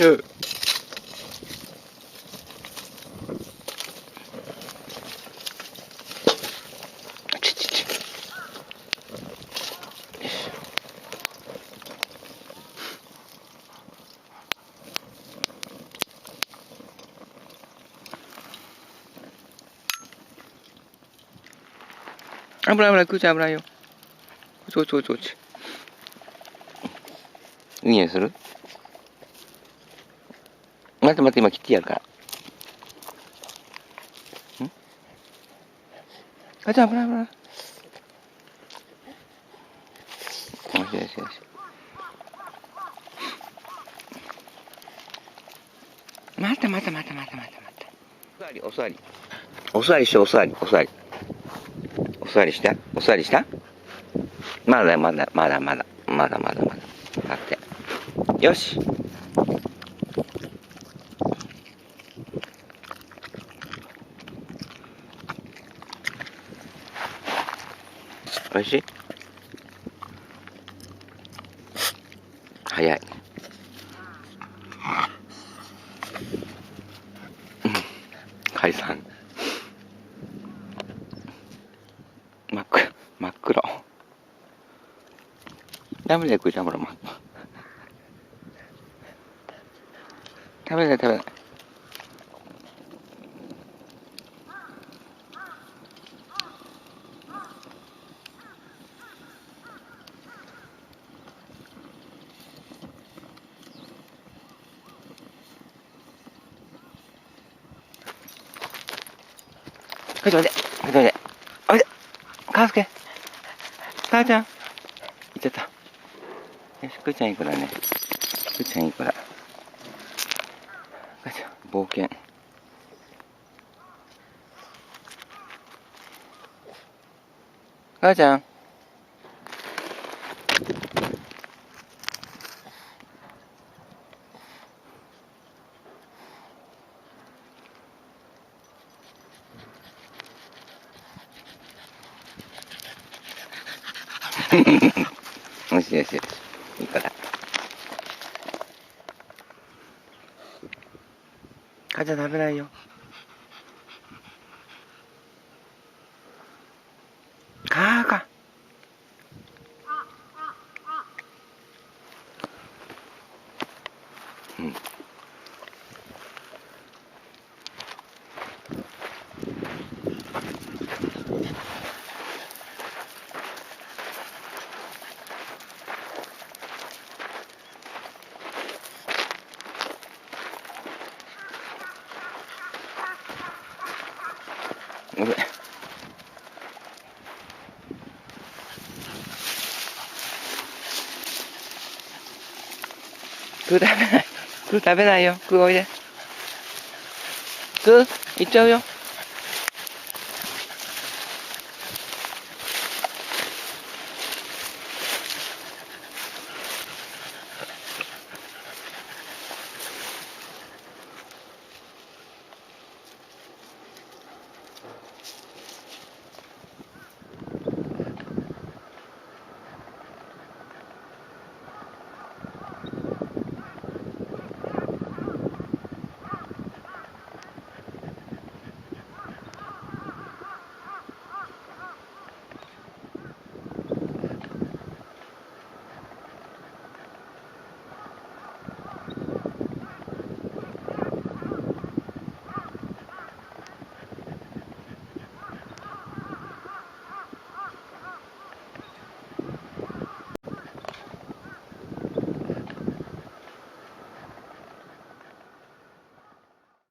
う。危ない危ない、くーちゃん危ないよ。こっちこっちこっちこっち。いい匂いする？待って待って、今切ってやるから。あ、じゃあ危ない危ない。よしよしよし。待って待って待って待って待って待って。お座り。お座りして、お座り。お座り。お座りした？お座りした？まだまだまだまだまだまだまだ。待って。よし。おいしい？早い。解散。真っ黒。ダメだよ、くーちゃん、ほら、食べない食べない。こっちおいで。こっちおいで。おいで。かわすけ。母ちゃん。行っちゃった。よし、くーちゃんいい子だね。くーちゃんいい子だ。母ちゃん、冒険。母ちゃん。よしよしよし。いい子だ。母ちゃん食べないよ。か。うん。ごめん。くー食べない。くー食べないよ。くーおいで。くー行っちゃうよ。